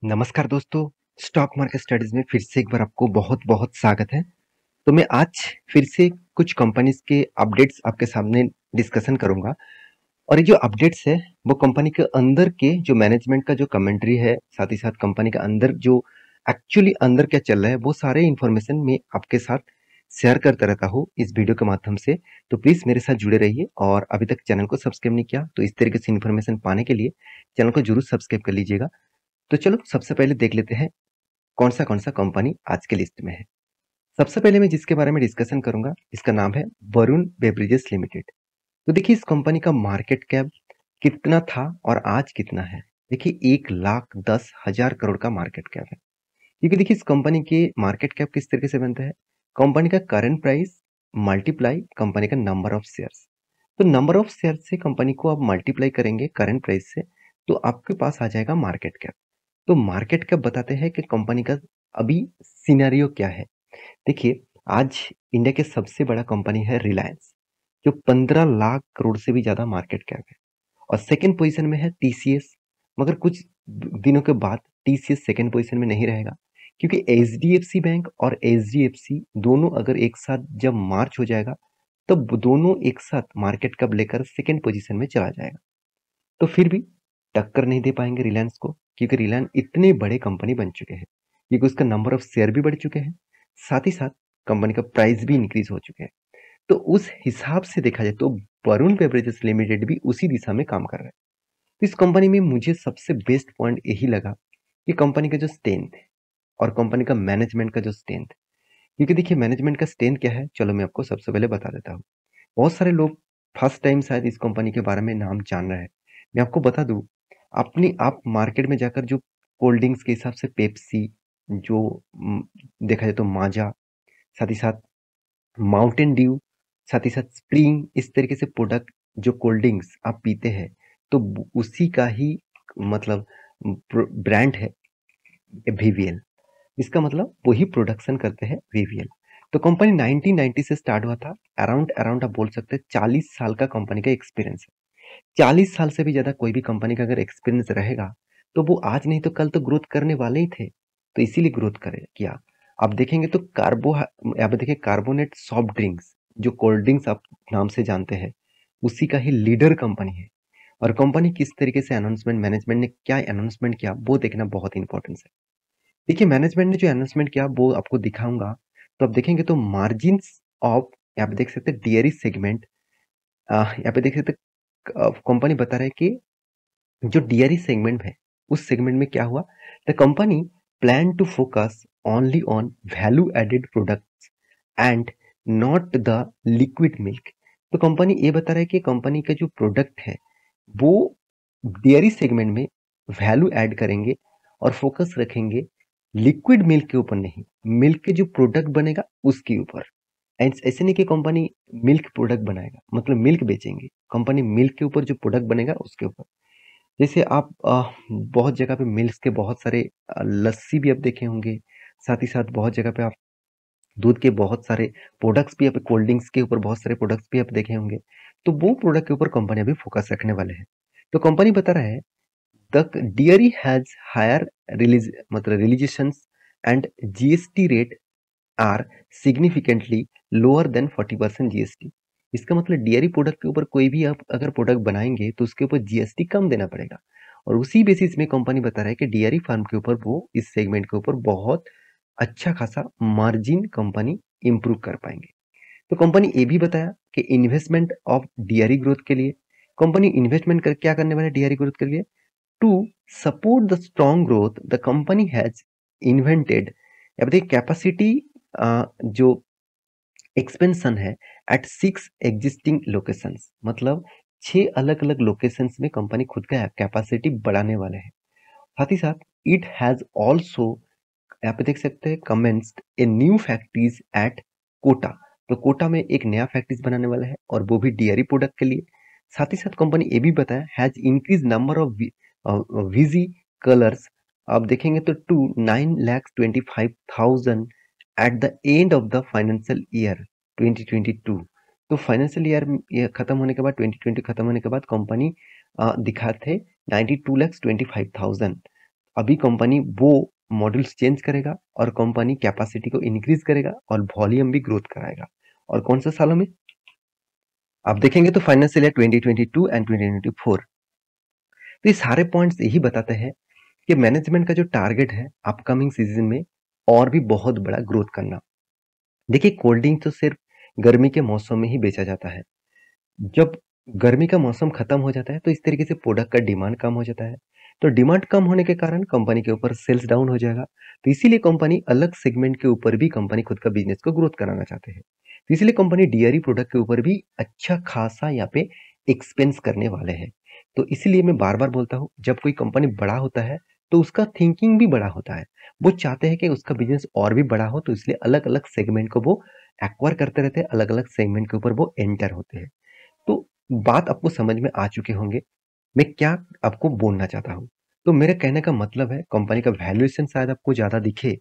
नमस्कार दोस्तों, stock market studies में फिर से एक बार आपको बहुत बहुत स्वागत है। तो मैं आज फिर से कुछ कंपनीज के अपडेट्स आपके सामने डिस्कशन करूंगा। और ये जो अपडेट्स है वो कंपनी के अंदर के जो मैनेजमेंट का जो कमेंट्री है, साथ ही साथ कंपनी के अंदर जो एक्चुअली अंदर क्या चल रहा है, वो सारे इंफॉर्मेशन मैं आपके साथ शेयर करता रहता हूँ इस वीडियो के माध्यम से। तो प्लीज मेरे साथ जुड़े रहिए, और अभी तक चैनल को सब्सक्राइब नहीं किया तो इस तरीके से इन्फॉर्मेशन पाने के लिए चैनल को जरूर सब्सक्राइब कर लीजिएगा। तो चलो सबसे पहले देख लेते हैं कौन सा कंपनी आज के लिस्ट में है। सबसे पहले मैं जिसके बारे में डिस्कशन करूंगा, इसका नाम है वरुण बेवरेजेस लिमिटेड। तो देखिए इस कंपनी का मार्केट कैप कितना था और आज कितना है। देखिए 1,10,000 करोड़ का मार्केट कैप है। क्योंकि देखिए इस कंपनी के मार्केट कैप किस तरीके से बनता है, कंपनी का करंट प्राइस मल्टीप्लाई कंपनी का नंबर ऑफ शेयर्स। तो नंबर ऑफ शेयर से कंपनी को आप मल्टीप्लाई करेंगे करंट प्राइस से, तो आपके पास आ जाएगा मार्केट कैप। तो मार्केट कैप बताते हैं कि कंपनी का अभी सिनेरियो क्या है। देखिए आज इंडिया के सबसे बड़ा कंपनी है रिलायंस, जो 15 लाख करोड़ से भी ज्यादा मार्केट कैप है। और सेकंड पोजीशन में है टीसीएस। मगर कुछ दिनों के बाद टीसीएस सेकंड पोजीशन में नहीं रहेगा, क्योंकि एचडीएफसी बैंक और एचडीएफसी दोनों अगर एक साथ जब मार्च हो जाएगा, तब दोनों एक साथ मार्केट कैप लेकर सेकंड पोजीशन में चला जाएगा। तो फिर भी टक्कर नहीं दे पाएंगे रिलायंस को, क्योंकि रिलायंस इतने बड़े कंपनी बन चुके हैं, क्योंकि उसका नंबर ऑफ शेयर भी बढ़ चुके हैं, साथ ही साथ कंपनी का प्राइस भी इंक्रीज हो चुके हैं। तो उस हिसाब से देखा जाए तो वरुण बेवरेजेस लिमिटेड भी उसी दिशा में काम कर रहा है। तो इस कंपनी में मुझे सबसे बेस्ट पॉइंट यही लगा कि कंपनी का जो स्ट्रेंथ है और कंपनी का मैनेजमेंट का जो स्ट्रेंथ है। क्योंकि देखिए मैनेजमेंट का स्ट्रेंथ क्या है, चलो मैं आपको सबसे पहले बता देता हूँ। बहुत सारे लोग फर्स्ट टाइम शायद इस कंपनी के बारे में नाम जान रहे हैं। मैं आपको बता दूं, अपनी आप मार्केट में जाकर जो कोल्ड ड्रिंक्स के हिसाब से पेप्सी, जो देखा जाए तो माजा, साथ ही साथ माउंटेन ड्यू, साथ ही साथ स्प्रिंग, इस तरीके से प्रोडक्ट जो कोल्ड ड्रिंक्स आप पीते हैं, तो उसी का ही मतलब ब्रांड है वीवीएल। इसका मतलब वही प्रोडक्शन करते हैं वीवीएल। तो कंपनी 1990 से स्टार्ट हुआ था। अराउंड अराउंड आप बोल सकते हैं 40 साल का कंपनी का एक्सपीरियंस है। 40 साल से भी ज्यादा कोई भी कंपनी का अगर एक्सपीरियंस रहेगा, तो वो आज नहीं तो कल तो ग्रोथ करने वाले ही थे। तो इसीलिए ग्रोथ करे किया। आप देखेंगे तो आप देखिए कार्बोनेट सॉफ्ट ड्रिंक्स, जो कोल्ड ड्रिंक्स आप नाम से जानते हैं, उसी का ही लीडर कंपनी है। और कंपनी किस तरीके से अनाउंसमेंट, मैनेजमेंट ने क्या अनाउंसमेंट किया, वो देखना बहुत इंपॉर्टेंट है। देखिए मैनेजमेंट ने जो अनाउंसमेंट किया वो आपको दिखाऊंगा। तो आप देखेंगे तो मार्जिन ऑफ, यहाँ पे देख सकते हैं डेयरी सेगमेंट। यहाँ पे देख सकते कंपनी बता रहा है कि जो डेयरी सेगमेंट है, उस सेगमेंट में क्या हुआ, the company plan to focus only on value added products and not the liquid milk. तो कंपनी ये बता रहा है कि कंपनी का जो प्रोडक्ट है वो डेयरी सेगमेंट में वैल्यू ऐड करेंगे और फोकस रखेंगे लिक्विड मिल्क के ऊपर नहीं, मिल्क के जो प्रोडक्ट बनेगा उसके ऊपर। ऐसे नहीं कि कंपनी मिल्क प्रोडक्ट बनाएगा मतलब मिल्क बेचेंगे, कंपनी मिल्क के ऊपर जो प्रोडक्ट बनेगा उसके ऊपर। जैसे आप बहुत जगह पे मिल्क के बहुत सारे लस्सी भी आप देखे होंगे, साथ ही साथ बहुत जगह पे आप दूध के बहुत सारे प्रोडक्ट्स भी, आप कोल्ड ड्रिंक्स के ऊपर बहुत सारे प्रोडक्ट्स भी आप देखे होंगे। तो वो प्रोडक्ट के ऊपर कंपनी अभी फोकस रखने वाले हैं। तो कंपनी बता रहा है the dairy has higher realisations and GST rate are significantly lower than 40% GST. इसका मतलब डेयरी प्रोडक्ट के ऊपर कोई भी आप अगर प्रोडक्ट बनाएंगे तो उसके ऊपर जीएसटी कम देना पड़ेगा। और उसी बेसिस में कंपनी बता रहा है कि डेयरी फार्म के ऊपर वो इस सेगमेंट के ऊपर बहुत अच्छा खासा मार्जिन कंपनी इंप्रूव कर पाएंगे। तो कंपनी ये भी बताया कि इन्वेस्टमेंट ऑफ डेयरी ग्रोथ के लिए कंपनी इन्वेस्टमेंट कर क्या करने वाले है डेयरी ग्रोथ के लिए। To support the strong growth the company has invented, या बताइए कैपेसिटी जो एक्सपेंशन है एट 6 एग्जिस्टिंग लोकेशंस, मतलब 6 अलग-अलग लोकेशंस में कंपनी खुद का कैपेसिटी बढ़ाने वाले हैं। साथ ही साथ इट हैज आल्सो, यहाँ पे देख सकते हैं, commenced a new factories at Kota. तो कोटा में एक नया फैक्ट्रीज बनाने वाला है और वो भी डेयरी प्रोडक्ट के लिए। साथ ही साथ कंपनी ये भी बताया has increase number of VG colours. आप देखेंगे तो to 9,25,000 at the end of the financial year 2022। तो फाइनेंशियल ईयर खत्म होने के बाद, 2020 खत्म होने के बाद कंपनी दिखा थे 92,25,000। अभी कंपनी वो मॉड्यूल्स चेंज करेगा और कंपनी कैपेसिटी को इंक्रीज करेगा और वॉल्यूम भी ग्रोथ कराएगा। और कौन सा सालों में आप देखेंगे तो फाइनेंशियल ईयर 2022 एंड 2024। तो ये सारे पॉइंट्स यही बताते हैं कि मैनेजमेंट का जो टारगेट है अपकमिंग सीजन में और भी बहुत बड़ा ग्रोथ करना। देखिए, कोल्ड ड्रिंक तो सिर्फ गर्मी के मौसम में ही बेचा जाता है। जब गर्मी का मौसम खत्म हो जाता है तो इस तरीके से प्रोडक्ट का डिमांड कम हो जाता है। तो डिमांड कम होने के कारण कंपनी के ऊपर सेल्स डाउन हो जाएगा। तो इसीलिए कंपनी अलग सेगमेंट के ऊपर भी कंपनी खुद का बिजनेस को ग्रोथ कराना चाहते हैं। तो इसीलिए कंपनी डेयरी प्रोडक्ट के ऊपर भी अच्छा खासा यहाँ पे एक्सपेंस करने वाले हैं। तो इसीलिए मैं बार बार बोलता हूँ, जब कोई कंपनी बड़ा होता है तो उसका थिंकिंग भी बड़ा होता है। वो चाहते हैं कि उसका बिजनेस और भी बड़ा हो, तो इसलिए अलग अलग सेगमेंट को वो एक्वायर करते रहते हैं, अलग अलग सेगमेंट के ऊपर वो एंटर होते हैं। तो बात आपको समझ में आ चुके होंगे मैं क्या आपको बोलना चाहता हूँ। तो मेरे कहने का मतलब है, कंपनी का वैल्यूएशन शायद आपको ज़्यादा दिखे,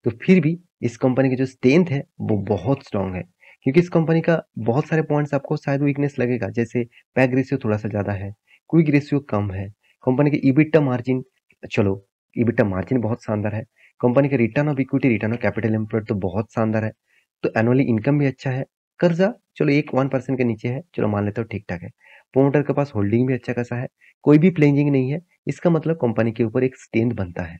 तो फिर भी इस कंपनी की जो स्ट्रेंथ है वो बहुत स्ट्रांग है। क्योंकि इस कंपनी का बहुत सारे पॉइंट्स आपको शायद वीकनेस लगेगा, जैसे पैग रेशियो थोड़ा सा ज़्यादा है, क्विक रेशियो कम है, कंपनी की ईबिटा मार्जिन, चलो ईबिटा मार्जिन बहुत शानदार है, कंपनी का return of equity, return of capital employed तो बहुत शानदार है, तो एनुअली इनकम भी अच्छा है, कर्जा चलो एक 1% के नीचे है, चलो मान लेते हो ठीक ठाक है, प्रोमोटर के पास होल्डिंग भी अच्छा खासा है, कोई भी प्लेजिंग नहीं है। इसका मतलब कंपनी के ऊपर एक स्ट्रेंथ बनता है।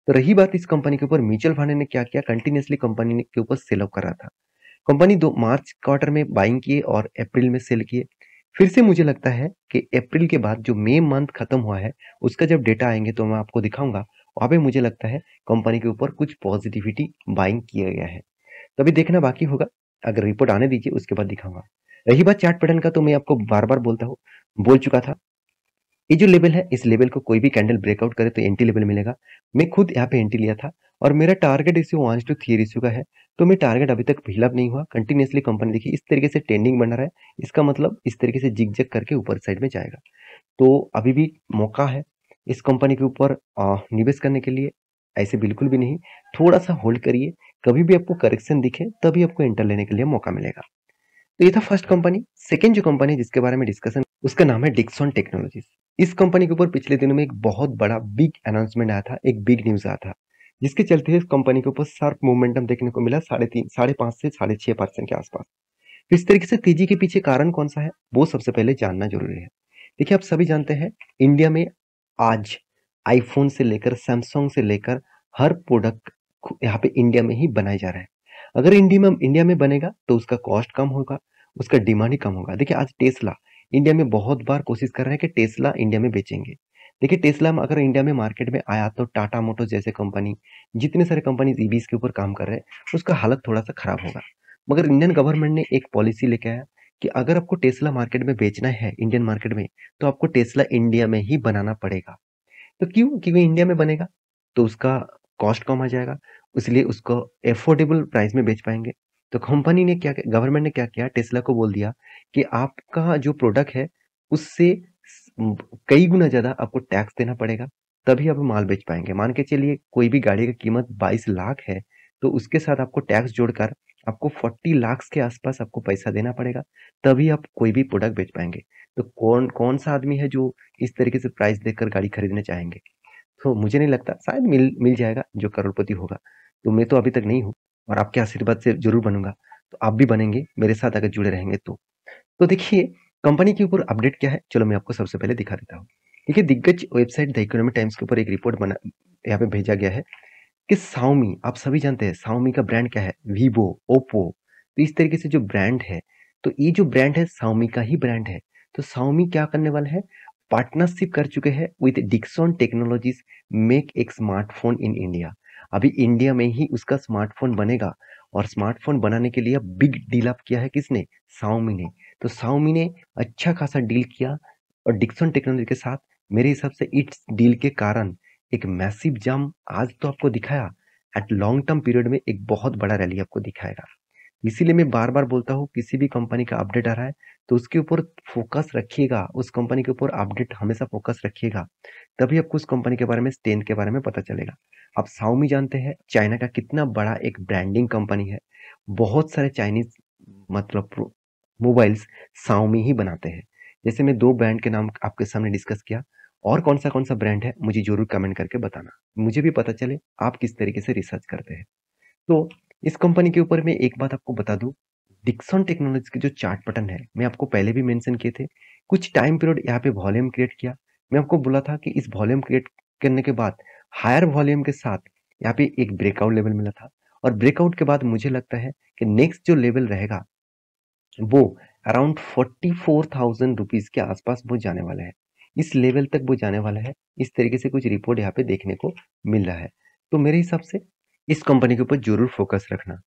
तो रही बात इस कंपनी के ऊपर, म्यूचुअल फंड ने क्या किया, कंटिन्यूअसली कंपनी के ऊपर सेल ऑफ कर रहा था। कंपनी दो मार्च क्वार्टर में बाइंग किए और अप्रैल में सेल किए। फिर से मुझे लगता है कि अप्रैल के बाद जो मई मंथ खत्म हुआ है, उसका जब डेटा आएंगे तो मैं आपको दिखाऊंगा। वहां पे मुझे लगता है कंपनी के ऊपर कुछ पॉजिटिविटी बाइंग किया गया है। तो अभी देखना बाकी होगा, अगर रिपोर्ट आने दीजिए उसके बाद दिखाऊंगा। रही बात चार्ट पैटर्न का, तो मैं आपको बार बार बोल चुका था, ये जो लेवल है, इस लेवल को कोई भी कैंडल ब्रेकआउट करे तो एंटी लेवल मिलेगा। मैं खुद यहाँ पे एंटी लिया था और मेरा टारगेट रेशियो 1:3 रेशियो का है। तो मैं टारगेट अभी तक फिलअप नहीं हुआ। कंटिन्यूअसली कंपनी देखिए इस तरीके से ट्रेंडिंग बना रहा है, इसका मतलब इस तरीके से जिग जग करके ऊपर साइड में जाएगा। तो अभी भी मौका है इस कंपनी के ऊपर निवेश करने के लिए, ऐसे बिल्कुल भी नहीं। थोड़ा सा होल्ड करिए, कभी भी आपको करेक्शन दिखे तभी आपको एंटर लेने के लिए मौका मिलेगा। तो ये था फर्स्ट कंपनी। सेकंड जो कंपनी जिसके बारे में डिस्कशन, उसका नाम है डिक्सन टेक्नोलॉजीज। इस कंपनी के ऊपर पिछले दिनों में एक बहुत बड़ा बिग अनाउंसमेंट आया था, एक बिग न्यूज आया था, जिसके चलते इस कंपनी के ऊपर शार्प मोमेंटम देखने को मिला, 3.5 5.5 से 6.5% के आसपास। तो इस तरीके से तेजी के पीछे कारण कौन सा है, वो सबसे पहले जानना जरूरी है। देखिए, आप सभी जानते हैं इंडिया में आज आईफोन से लेकर सैमसंग से लेकर हर प्रोडक्ट यहाँ पे इंडिया में ही बनाया जा रहा है। अगर इंडिया में बनेगा तो उसका कॉस्ट कम होगा, उसका डिमांड ही कम होगा। देखिए, आज टेस्ला इंडिया में बहुत बार कोशिश कर रहे हैं कि टेस्ला इंडिया में बेचेंगे। देखिए, टेस्ला में अगर इंडिया में मार्केट में आया तो टाटा मोटर्स जैसे कंपनी, जितने सारे कंपनी ईवीज के ऊपर काम कर रहे हैं, उसका हालत थोड़ा सा खराब होगा। मगर इंडियन गवर्नमेंट ने एक पॉलिसी लेके आया कि अगर आपको टेस्ला मार्केट में बेचना है इंडियन मार्केट में, तो आपको टेस्ला इंडिया में ही बनाना पड़ेगा। तो क्यों? क्योंकि इंडिया में बनेगा तो उसका कॉस्ट कम आ जाएगा, इसलिए उसको अफोर्डेबल प्राइस में बेच पाएंगे। तो कंपनी ने क्या, गवर्नमेंट ने क्या किया, टेस्ला को बोल दिया कि आपका जो प्रोडक्ट है उससे कई गुना ज्यादा आपको टैक्स देना पड़ेगा, तभी आप माल बेच पाएंगे। मान के चलिए कोई भी गाड़ी की कीमत 22 लाख है, तो उसके साथ आपको टैक्स जोड़कर आपको 40 लाख के आसपास आपको पैसा देना पड़ेगा, तभी आप कोई भी प्रोडक्ट बेच पाएंगे। तो कौन कौन सा आदमी है जो इस तरीके से प्राइस देखकर गाड़ी खरीदना चाहेंगे? तो मुझे नहीं लगता, शायद मिल मिल जाएगा जो करोड़पति होगा। तो मैं तो अभी तक नहीं हूँ, और आपके आशीर्वाद से जरूर बनूंगा। तो आप भी बनेंगे मेरे साथ अगर जुड़े रहेंगे तो देखिए, कंपनी के ऊपर अपडेट क्या है, चलो मैं आपको सबसे पहले दिखा देता हूँ। देखिए, दिग्गज वेबसाइट द इकोनॉमिक टाइम्स के ऊपर एक रिपोर्ट बना, यहाँ पे भेजा गया है कि Xiaomi, आप सभी जानते हैं Xiaomi का ब्रांड क्या है, Vivo, Oppo। तो इस तरीके से जो ब्रांड है, तो ये जो ब्रांड है Xiaomi का ही ब्रांड है। तो Xiaomi क्या करने वाला है, पार्टनरशिप कर चुके हैं विद डिक्सन टेक्नोलॉजीज, मेक एक स्मार्टफोन इन इंडिया। अभी इंडिया में ही उसका स्मार्टफोन बनेगा, और स्मार्टफोन बनाने के लिए बिग डील अप किया है किसने, Xiaomi ने। तो Xiaomi ने अच्छा खासा डील किया और डिक्सन टेक्नोलॉजी के साथ। मेरे हिसाब से इस डील के कारण एक मैसिव जंप आज तो आपको दिखाया, एट लॉन्ग टर्म पीरियड में एक बहुत बड़ा रैली आपको दिखाएगा। इसीलिए मैं बार बार बोलता हूँ, किसी भी कंपनी का अपडेट आ रहा है तो उसके ऊपर फोकस रखिएगा, उस कंपनी के ऊपर अपडेट हमेशा फोकस रखिएगा, तभी आपको उस कंपनी के बारे में, स्ट्रेंथ के बारे में पता चलेगा। आप Xiaomi जानते हैं चाइना का कितना बड़ा एक ब्रांडिंग कंपनी है, बहुत सारे चाइनीज मतलब मोबाइल्स Xiaomi ही बनाते हैं। जैसे मैं दो ब्रांड के नाम आपके सामने डिस्कस किया, और कौन सा ब्रांड है मुझे ज़रूर कमेंट करके बताना। मुझे भी पता चले आप किस तरीके से रिसर्च करते हैं। तो इस कंपनी के ऊपर मैं एक बात आपको बता दूँ, डिक्सन टेक्नोलॉजीज़ के जो चार्ट पैटर्न है, मैं आपको पहले भी मेंशन किए थे। कुछ टाइम पीरियड यहाँ पे वॉल्यूम क्रिएट किया। मैं आपको बोला था कि इस वॉल्यूम क्रिएट करने के बाद हायर वॉल्यूम के साथ यहाँ पे एक ब्रेकआउट लेवल मिला था और ब्रेकआउट के बाद मुझे लगता है कि नेक्स्ट जो लेवल रहेगा वो अराउंड 44,000 रुपीज़ के आसपास वो जाने वाला है। इस लेवल तक वो जाने वाला है। इस तरीके से कुछ रिपोर्ट यहाँ पे देखने को मिल रहा है। तो मेरे हिसाब से इस कंपनी के ऊपर ज़रूर फोकस रखना।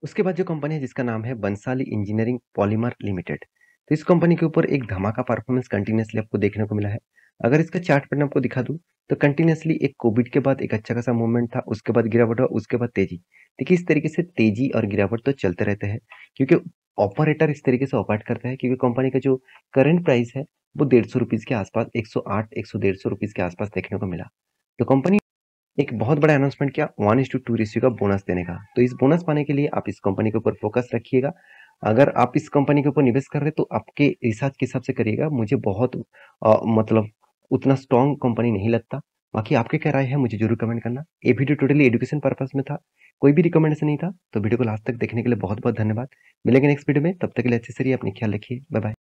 उसके बाद जो कंपनी है जिसका नाम है बंसाली इंजीनियरिंग पॉलीमर लिमिटेड। तो इस कंपनी के ऊपर एक धमाका परफॉर्मेंस कंटिन्यूअसली आपको देखने को मिला है। अगर इसका चार्ट पैटर्न आपको दिखा दूँ, तो कंटिन्यूअसली एक कोविड के बाद एक अच्छा खासा मूवमेंट था, उसके बाद गिरावट हुआ, उसके बाद तेज़ी। देखिए इस तरीके से तेज़ी और गिरावट तो चलते रहते हैं, क्योंकि ऑपरेटर इस तरीके से ऑपरेट करता है क्योंकि कंपनी का जो करंट प्राइस है, वो ₹150 के आसपास 108, 100-150 रुपीज़ के आसपास देखने को मिला। तो कंपनी एक बहुत बड़ा अनाउंसमेंट किया 1:2 रेशियो का बोनस देने का। तो इस बोनस पाने के लिए आप इस कंपनी के ऊपर फोकस रखिएगा। अगर आप इस कंपनी के ऊपर निवेश कर रहे हैं तो आपके रिसर्च के हिसाब से करिएगा। मुझे बहुत मतलब उतना स्ट्रॉन्ग कंपनी नहीं लगता। बाकी आपकी क्या राय है मुझे ज़रूर कमेंट करना। ये वीडियो टोटली एजुकेशन पर्पस में था। कोई भी रिकमेंडेशन नहीं था। तो वीडियो को लास्ट तक देखने के लिए बहुत-बहुत धन्यवाद। मिलेंगे नेक्स्ट वीडियो में, तब तक के लिए अच्छे से रहिए, अपनी ख्याल रखिए। Bye bye.